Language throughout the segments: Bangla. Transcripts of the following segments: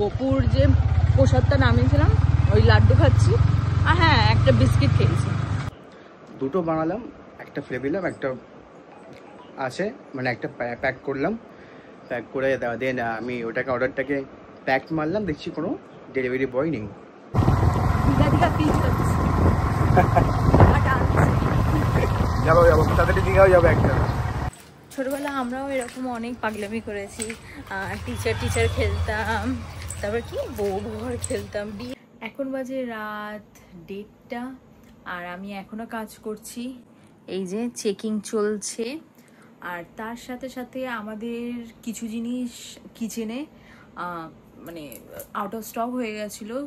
গোপুর যে প্রসাদটা নামিয়েছিলাম ওই লাড্ডু খাচ্ছি, আর হ্যাঁ একটা বিস্কিট খেয়েছি। দুটো বানালাম, একটা ফেলে দিলাম, একটা আছে মানে একটা প্যাক করলাম, প্যাক করে দেন আমি ওটাকে অর্ডারটাকে প্যাক মারলাম, দেখছি কোনো ডেলিভারি বয় নেই। যাবো যাবো তাড়াতাড়ি দীঘাও যাবো একটা। ছোটবেলা আমরাও এরকম অনেক পাগলামি করেছি, টিচার খেলতাম, তারপর কি বউ ঘর খেলতাম। এখন বাজে রাত 1:30 আর আমি এখনো কাজ করছি, এই যে চেকিং চলছে। আর তার সাথে সাথে আমাদের কিছু জিনিস কিচেনে মানে আউট অফ স্টক হয়ে গেছিলো,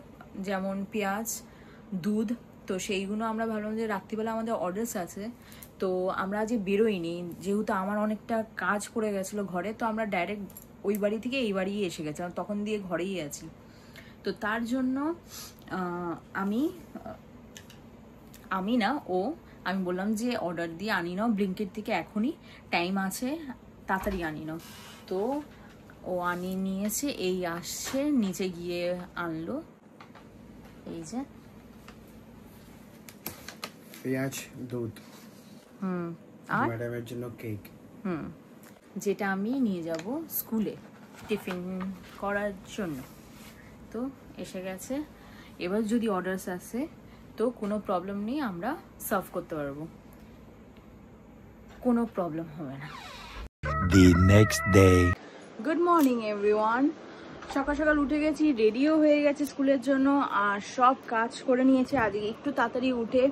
যেমন পেঁয়াজ, দুধ। তো সেইগুলো আমরা ভাবলাম যে রাত্রিবেলা আমাদের অর্ডার্স আছে, তো আমরা আজ বেরোইনি, যেহেতু আমার অনেকটা কাজ পড়ে গেছিলো ঘরে। তো আমরা ডাইরেক্ট ওই বাড়ি থেকে এই বাড়ি এসে গেছিলাম, তখন দিয়ে ঘরেই আছি। তো তার জন্য আমি বললাম যে অর্ডার দিয়ে আনি নাও ব্লিঙ্কিট থেকে, এখনই টাইম আছে, তাড়াতাড়ি আনি নাও। তো ও আনিয়ে নিয়েছে, এই আসছে, নিচে গিয়ে আনলো। এই যে পেঁয়াজ, দুধ, আর ম্যাডামের জন্য কেক, যেটা আমি নিয়ে যাব স্কুলে টিফিন করার জন্য। তো এসে গেছে, এবার যদি অর্ডারস আসে তো কোনো প্রবলেম নেই, আমরা সার্ভ করতে পারবো, কোনো প্রবলেম হবে না। The next day. Good morning everyone. সকাল সকাল উঠে গেছি, রেডিও হয়ে গেছে স্কুলের জন্য, আর সব কাজ করে নিয়েছি। আজকে একটু তাড়াতাড়ি উঠে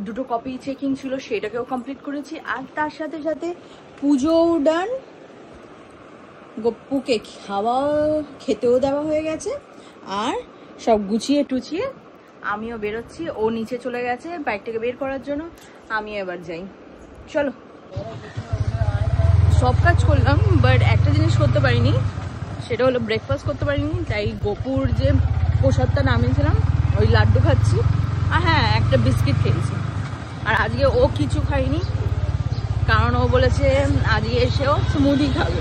দুটো কপি চেকিং ছিল, সেটাকেও কমপ্লিট করেছি। আর তার সাথে সাথে পুজোও ডান, গপ্পুকে খেতেও দেওয়া হয়ে গেছে, আর সব গুছিয়ে টুচিয়ে আমিও বেরোচ্ছি। ও নিচে চলে গেছে বাইকটাকে বের করার জন্য, আমিও এবার যাই। চলো, সব কাজ করলাম, বাট একটা জিনিস করতে পারিনি, সেটা হলো ব্রেকফাস্ট করতে পারিনি। তাই গোপুর যে প্রসাদটা নামিয়েছিলাম ওই লাড্ডু খাচ্ছি, আর হ্যাঁ একটা বিস্কিট খেয়েছি। আর আজকে ও কিছু খাইনি, কারণ ও বলেছে আজকে এসেও স্মুদি খাবে।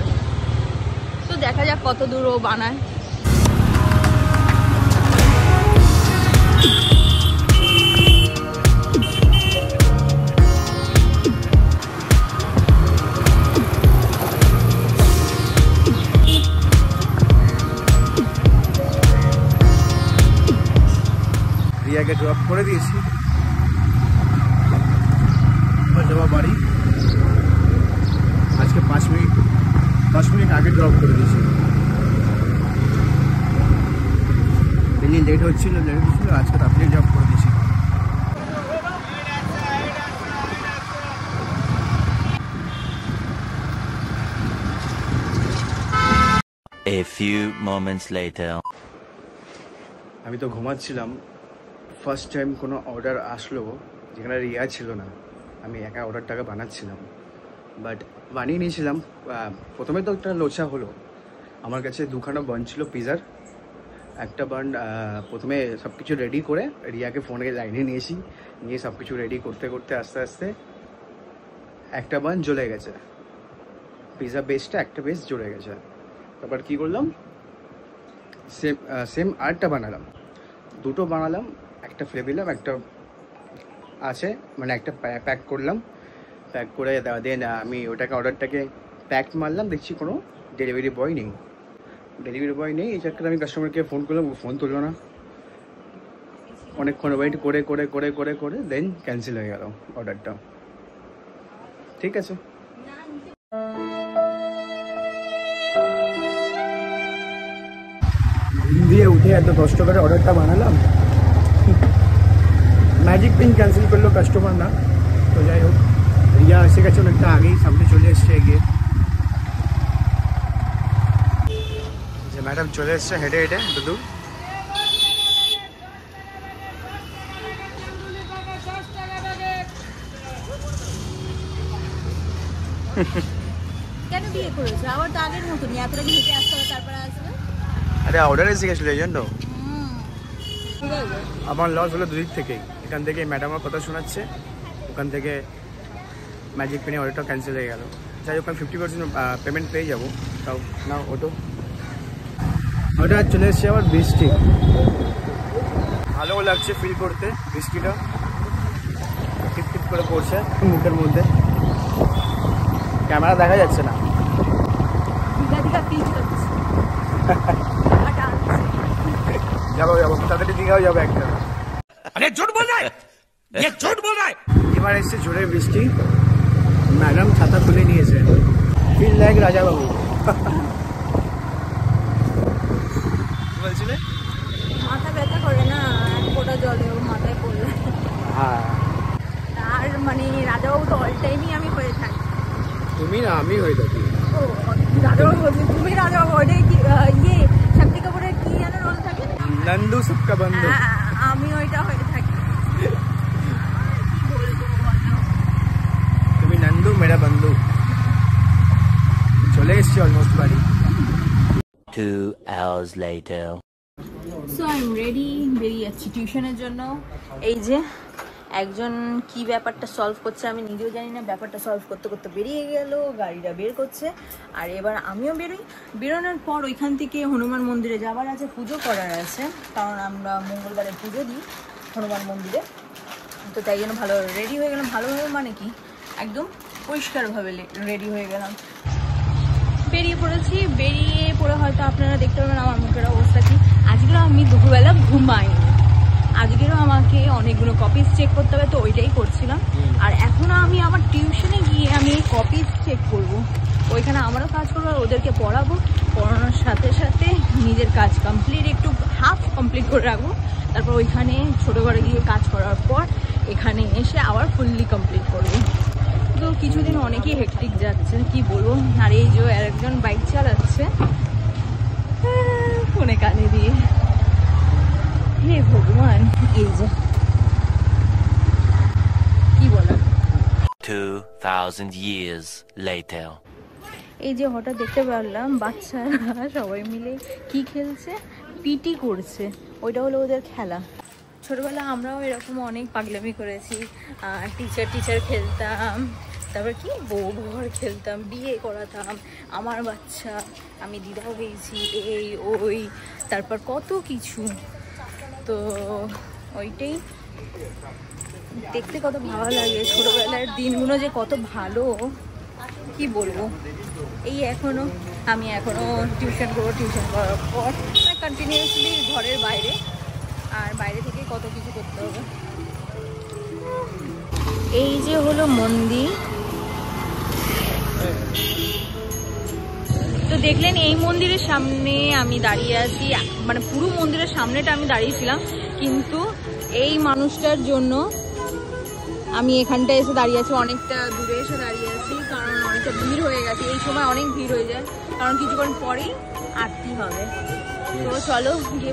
তো দেখা যাক কত দূর ও বানায়। রিয়াকে ড্রপ করে দিয়েছি, যাওয়া বাড়ি। আজকে 10 মিনিট আগে ড্রপ করে দিয়েছি। দিল্লি লেট হচ্ছিল, আজকে তাড়াতাড়ি ড্রপ করে দিয়েছি। A few moments later. আমি তো ঘুমাচ্ছিলাম, ফার্স্ট টাইম কোনো অর্ডার আসলো যেখানে রিয়া ছিল না। আমি একা অর্ডারটাকে বানাচ্ছিলাম, বাট বানিয়ে নিয়েছিলাম। প্রথমে তো একটা লোচা হলো, আমার কাছে দুখানা বান ছিল পিজার। একটা বান প্রথমে সব কিছু রেডি করে রিয়াকে ফোনে লাইনে নিয়েছি, নিয়ে সব কিছু রেডি করতে করতে আস্তে আস্তে একটা বান জ্বলে গেছে, পিজা বেসটা একটা বেস জ্বলে গেছে। তারপর কী করলাম, সেম আরেকটা বানালাম, দুটো বানালাম, একটা ফেলে দিলাম, একটা আছে মানে একটা প্যাক করলাম, প্যাক করে দেন আমি ওটাকে অর্ডারটাকে প্যাক মারলাম, দেখছি কোনো ডেলিভারি বয় নেই। এই চক্করে আমি কাস্টমারকে ফোন করলাম, ফোন তুললো না। অনেকক্ষণ ওয়েট করে করে করে করে করে দেন ক্যান্সেল হয়ে গেল অর্ডারটা। ঠিক আছে, দিয়ে উঠে এত কষ্ট করে অর্ডারটা বানালাম, ম্যাজিক পিন ক্যান্সেল করলো কাস্টমার না। তো যাই হোক, রিয়া এসে গেছে অনেকটা আগেই, সামনে চলে এসছে এগিয়ে। যে ম্যাডাম চলে এসছে হেঁটে হেঁটে দুদু। কেন বিয়ে করেছো আবার? তো আগের মতনই এতটা হেঁটে আসতে হবে, তারপরে আসবে। আরে অর্ডার এসে গেছিলো এই জন্য। আমার লস হলো দুদিক থেকেই, এখান থেকে ম্যাডামের কথা শোনাচ্ছে, ওখান থেকে ম্যাজিক পেনে অর্ডারটা ক্যান্সেল হয়ে গেল। যাই হোক, আমি 50% পেমেন্ট পেয়ে যাবো। তাও না, ওটো ওটা চলে এসছে আবার বৃষ্টি, ভালো লাগছে ফিল করতে, বৃষ্টিটা টিপ টিপ করে পড়ছে মুখের মধ্যে, ক্যামেরা দেখা যাচ্ছে না। যাবো যাবো, তাড়াতাড়ি দীঘাও যাবো একটা। এবার এসছে জোরে বৃষ্টি, ম্যাডাম ছাতা খুলে নিয়েছে, ফিল লাইক রাজাবাবু। বলছিলে মাথা ব্যথা করে না এক ফোঁটা জলে মাথায় পড়লে। হ্যাঁ, আর মানে রাজাবাবু তো অল টাইমই আমি হয়ে থাকি। তুমি না আমি হয়ে থাকি। ও রাজাবাবু বলছি, তুমি রাজাবাবু। ওটাই কি ইয়ে শক্তি কাপুরের কি যেন রোল থাকে, নন্দু সবকা বন্ধু। আমি ওইটা হয়ে থাকি। তুমি নন্দু মেরা বন্ধু। চলে এসছি অলমোস্ট বাড়ি। 2 hours later. So I am ready, বেরিয়ে যাচ্ছি টিউশনের জন্য। এই যে একজন কি ব্যাপারটা সলভ করছে আমি নিজেও জানি না, ব্যাপারটা সলভ করতে করতে বেরিয়ে গেল, গাড়িটা বের করছে। আর এবার আমিও বেরোই। বেরোনোর পর ওইখান থেকে হনুমান মন্দিরে যাওয়ার আছে, পুজো করার আছে, কারণ আমরা মঙ্গলবারে পুজো দিই হনুমান মন্দিরে। তো তাই জন্য ভালো রেডি হয়ে গেলাম। ভালোভাবে মানে কি, একদম পরিষ্কারভাবে রেডি হয়ে গেলাম, বেরিয়ে পড়েছি। বেরিয়ে পড়ে হয়তো আপনারা দেখতে পাবেন আমার মুখের অবস্থা কি। আজকেও আমি দুপুরবেলা ঘুমাইনি, আজকেরও আমাকে অনেকগুলো কপিজ চেক করতে হবে, তো ওইটাই করছিলাম। আর এখনও আমি আমার টিউশনে গিয়ে আমি কপিজ চেক করব, ওইখানে আমারও কাজ করবো আর ওদেরকে পড়াবো। পড়ানোর সাথে সাথে নিজের কাজ কমপ্লিট, একটু হাফ কমপ্লিট করে রাখবো। তারপর ওইখানে ছোটো ঘরে গিয়ে কাজ করার পর এখানে এসে আবার ফুললি কমপ্লিট করবো। তো কিছুদিন অনেকই হেক্টিক যাচ্ছে, কি বলবো। আর এই যে আরেকজন বাইক চালাচ্ছে ফোনে কানে দিয়ে, হে ভগবান। এই যে কি বলার, 2000 years later. এই যে হঠাৎ দেখতে পারলাম বাচ্চারা সবাই মিলে কি খেলছে, পিটি করছে। ওইটা হলো ওদের খেলা। ছোটবেলা আমরাও এরকম অনেক পাগলামি করেছি, টিচার খেলতাম, তারপর কি বউ ঘর খেলতাম, বিয়ে করাতাম, আমার বাচ্চা, আমি দিদা হয়েছি, এই ওই, তারপর কত কিছু। তো ওইটাই দেখতে কত ভালো লাগে, ছোটবেলার দিনগুলো যে কত ভালো, কি বলবো। এই আমি এখনো টিউশন করবো, টিউশন করার পর কন্টিনিউয়াসলি ঘরের বাইরে, আর বাইরে থেকে কত কিছু করতে হবে। এই যে হলো মন্দির। তো দেখলেন এই মন্দিরের সামনে আমি দাঁড়িয়ে আছি, মানে পুরো মন্দিরের সামনেটা আমি দাঁড়িয়েছিলাম, কিন্তু এই মানুষটার জন্য আমি এখানটা এসে দাঁড়িয়ে আছি, অনেকটা দূরে এসে দাঁড়িয়ে আছি, কারণ অনেকটা ভিড় হয়ে গেছে। এই সময় অনেক ভিড় হয়ে যায়, কারণ কিছুক্ষণ পরেই আরতি হবে। তো চলো গিয়ে